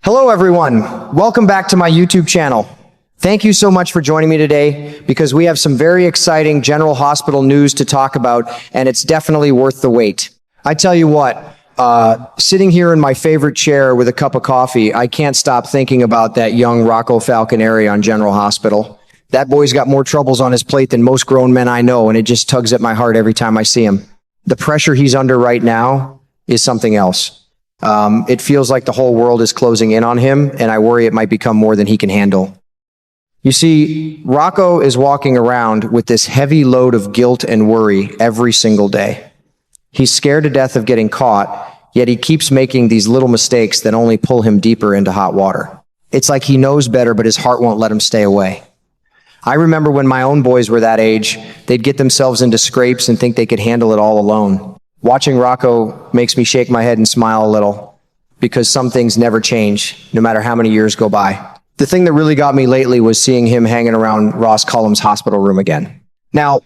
Hello everyone, welcome back to my YouTube channel. Thank you so much for joining me today because we have some very exciting General Hospital news to talk about, and it's definitely worth the wait. I tell you what, sitting here in my favorite chair with a cup of coffee, I can't stop thinking about that young Rocco Falconeri on General Hospital. That boy's got more troubles on his plate than most grown men I know, and it just tugs at my heart every time I see him. The pressure he's under right now is something else. It feels like the whole world is closing in on him, and I worry it might become more than he can handle. You see, Rocco is walking around with this heavy load of guilt and worry every single day. He's scared to death of getting caught, yet he keeps making these little mistakes that only pull him deeper into hot water. It's like he knows better, but his heart won't let him stay away. I remember when my own boys were that age, they'd get themselves into scrapes and think they could handle it all alone. Watching Rocco makes me shake my head and smile a little, because some things never change, no matter how many years go by. The thing that really got me lately was seeing him hanging around Ross Cullum's hospital room again. Now,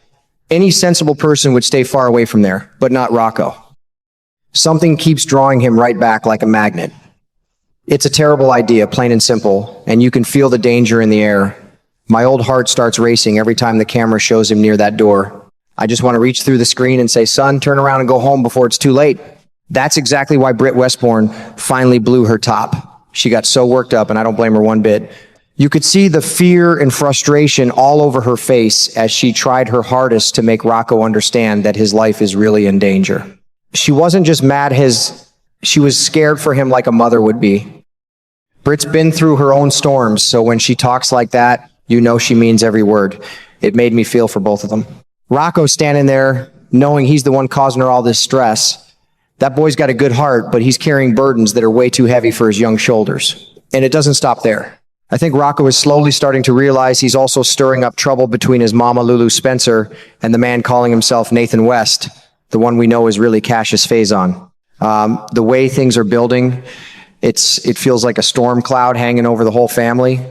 any sensible person would stay far away from there, but not Rocco. Something keeps drawing him right back like a magnet. It's a terrible idea, plain and simple, and you can feel the danger in the air. My old heart starts racing every time the camera shows him near that door. I just want to reach through the screen and say, son, turn around and go home before it's too late. That's exactly why Britt Westbourne finally blew her top. She got so worked up, and I don't blame her one bit. You could see the fear and frustration all over her face as she tried her hardest to make Rocco understand that his life is really in danger. She wasn't just mad she was scared for him like a mother would be. Britt's been through her own storms, so when she talks like that, you know she means every word. It made me feel for both of them. Rocco's standing there, knowing he's the one causing her all this stress. That boy's got a good heart, but he's carrying burdens that are way too heavy for his young shoulders. And it doesn't stop there. I think Rocco is slowly starting to realize he's also stirring up trouble between his mama, Lulu Spencer, and the man calling himself Nathan West, the one we know is really Cassius Faison. The way things are building, it feels like a storm cloud hanging over the whole family.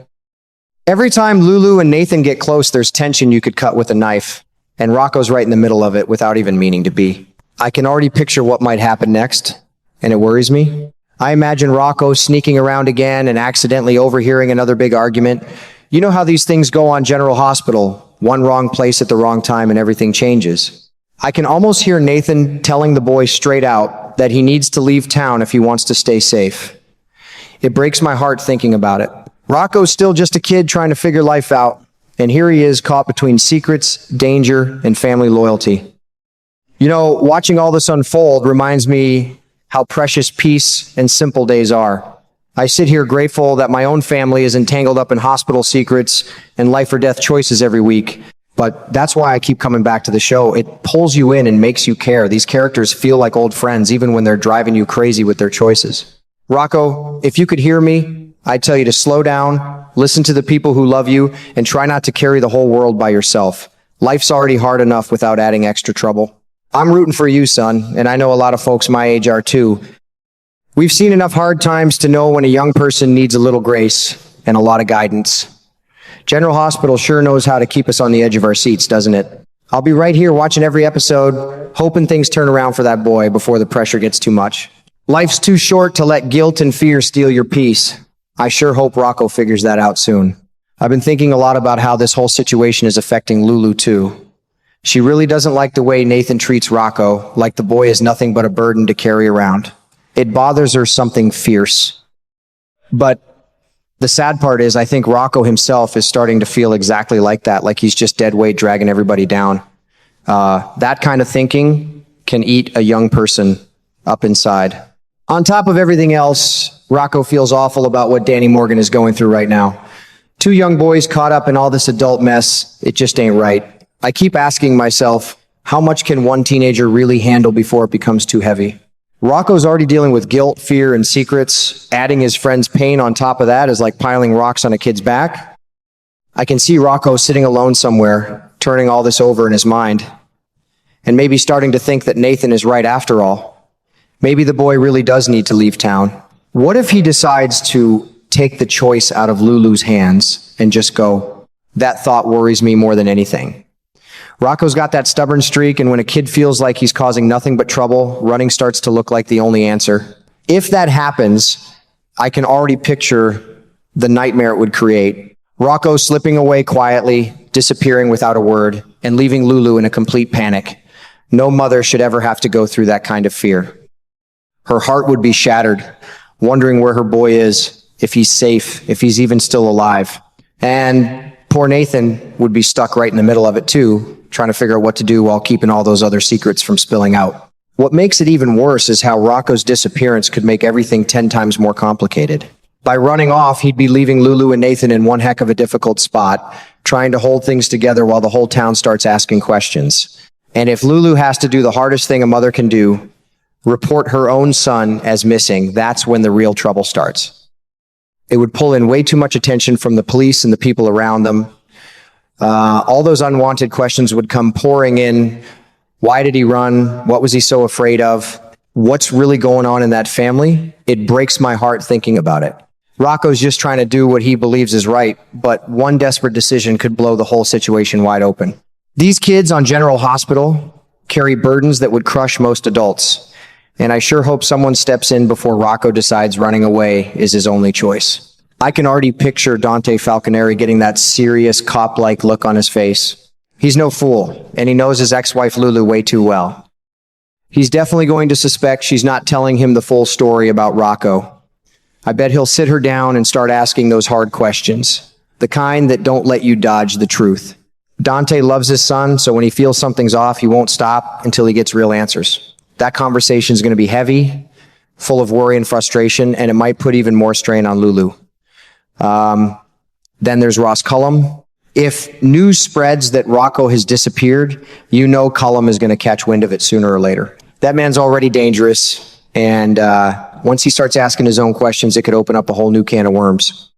Every time Lulu and Nathan get close, there's tension you could cut with a knife. And Rocco's right in the middle of it without even meaning to be. I can already picture what might happen next, and it worries me. I imagine Rocco sneaking around again and accidentally overhearing another big argument. You know how these things go on General Hospital. One wrong place at the wrong time and everything changes. I can almost hear Nathan telling the boy straight out that he needs to leave town if he wants to stay safe. It breaks my heart thinking about it. Rocco's still just a kid trying to figure life out. And here he is caught between secrets, danger, and family loyalty. You know, watching all this unfold reminds me how precious peace and simple days are. I sit here grateful that my own family is entangled up in hospital secrets and life or death choices every week. But that's why I keep coming back to the show. It pulls you in and makes you care. These characters feel like old friends, even when they're driving you crazy with their choices. Rocco, if you could hear me, I'd tell you to slow down, listen to the people who love you, and try not to carry the whole world by yourself. Life's already hard enough without adding extra trouble. I'm rooting for you, son, and I know a lot of folks my age are too. We've seen enough hard times to know when a young person needs a little grace and a lot of guidance. General Hospital sure knows how to keep us on the edge of our seats, doesn't it? I'll be right here watching every episode, hoping things turn around for that boy before the pressure gets too much. Life's too short to let guilt and fear steal your peace. I sure hope Rocco figures that out soon. I've been thinking a lot about how this whole situation is affecting Lulu too. She really doesn't like the way Nathan treats Rocco, like the boy is nothing but a burden to carry around. It bothers her something fierce. But the sad part is I think Rocco himself is starting to feel exactly like that, like he's just dead weight dragging everybody down. That kind of thinking can eat a young person up inside. On top of everything else, Rocco feels awful about what Danny Morgan is going through right now. Two young boys caught up in all this adult mess. It just ain't right. I keep asking myself, how much can one teenager really handle before it becomes too heavy? Rocco's already dealing with guilt, fear, and secrets. Adding his friend's pain on top of that is like piling rocks on a kid's back. I can see Rocco sitting alone somewhere, turning all this over in his mind, and maybe starting to think that Nathan is right after all. Maybe the boy really does need to leave town. What if he decides to take the choice out of Lulu's hands and just go, that thought worries me more than anything. Rocco's got that stubborn streak, and when a kid feels like he's causing nothing but trouble, running starts to look like the only answer. If that happens, I can already picture the nightmare it would create. Rocco slipping away quietly, disappearing without a word, and leaving Lulu in a complete panic. No mother should ever have to go through that kind of fear. Her heart would be shattered, wondering where her boy is, if he's safe, if he's even still alive. And poor Nathan would be stuck right in the middle of it too, trying to figure out what to do while keeping all those other secrets from spilling out. What makes it even worse is how Rocco's disappearance could make everything 10 times more complicated. By running off, he'd be leaving Lulu and Nathan in one heck of a difficult spot, trying to hold things together while the whole town starts asking questions. And if Lulu has to do the hardest thing a mother can do, report her own son as missing, that's when the real trouble starts. It would pull in way too much attention from the police and the people around them. All those unwanted questions would come pouring in. Why did he run? What was he so afraid of? What's really going on in that family? It breaks my heart thinking about it. Rocco's just trying to do what he believes is right, but one desperate decision could blow the whole situation wide open. These kids on General Hospital carry burdens that would crush most adults, and I sure hope someone steps in before Rocco decides running away is his only choice. I can already picture Dante Falconeri getting that serious cop-like look on his face. He's no fool, and he knows his ex-wife Lulu way too well. He's definitely going to suspect she's not telling him the full story about Rocco. I bet he'll sit her down and start asking those hard questions, the kind that don't let you dodge the truth. Dante loves his son, so when he feels something's off, he won't stop until he gets real answers. That conversation is going to be heavy, full of worry and frustration, and it might put even more strain on Lulu. Then there's Ross Cullum. If news spreads that Rocco has disappeared, you know Cullum is going to catch wind of it sooner or later. That man's already dangerous, and once he starts asking his own questions, it could open up a whole new can of worms.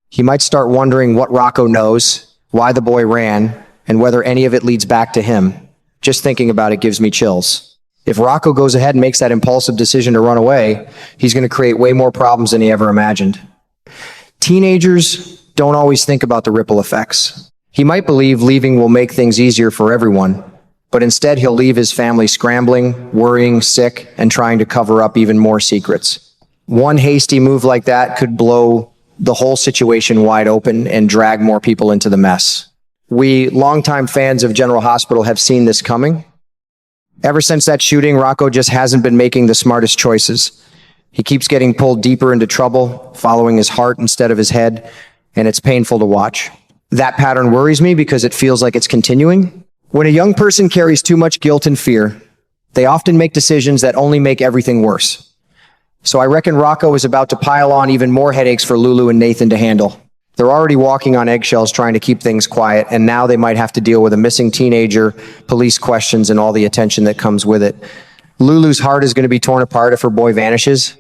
He might start wondering what Rocco knows, why the boy ran, and whether any of it leads back to him. Just thinking about it gives me chills. If Rocco goes ahead and makes that impulsive decision to run away, he's going to create way more problems than he ever imagined. Teenagers don't always think about the ripple effects. He might believe leaving will make things easier for everyone, but instead he'll leave his family scrambling, worrying, sick, and trying to cover up even more secrets. One hasty move like that could blow the whole situation wide open and drag more people into the mess. We longtime fans of General Hospital have seen this coming. Ever since that shooting, Rocco just hasn't been making the smartest choices. He keeps getting pulled deeper into trouble, following his heart instead of his head, and it's painful to watch. That pattern worries me because it feels like it's continuing. When a young person carries too much guilt and fear, they often make decisions that only make everything worse. So I reckon Rocco is about to pile on even more headaches for Lulu and Nathan to handle. They're already walking on eggshells trying to keep things quiet, and now they might have to deal with a missing teenager, police questions, and all the attention that comes with it. Lulu's heart is going to be torn apart if her boy vanishes.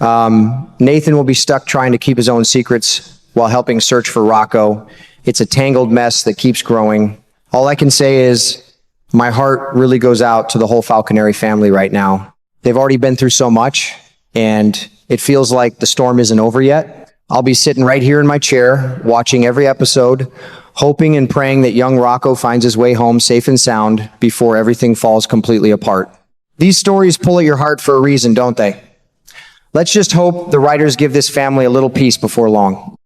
Nathan will be stuck trying to keep his own secrets while helping search for Rocco. It's a tangled mess that keeps growing. All I can say is my heart really goes out to the whole Falconeri family right now. They've already been through so much, and it feels like the storm isn't over yet. I'll be sitting right here in my chair, watching every episode, hoping and praying that young Rocco finds his way home safe and sound before everything falls completely apart. These stories pull at your heart for a reason, don't they? Let's just hope the writers give this family a little peace before long.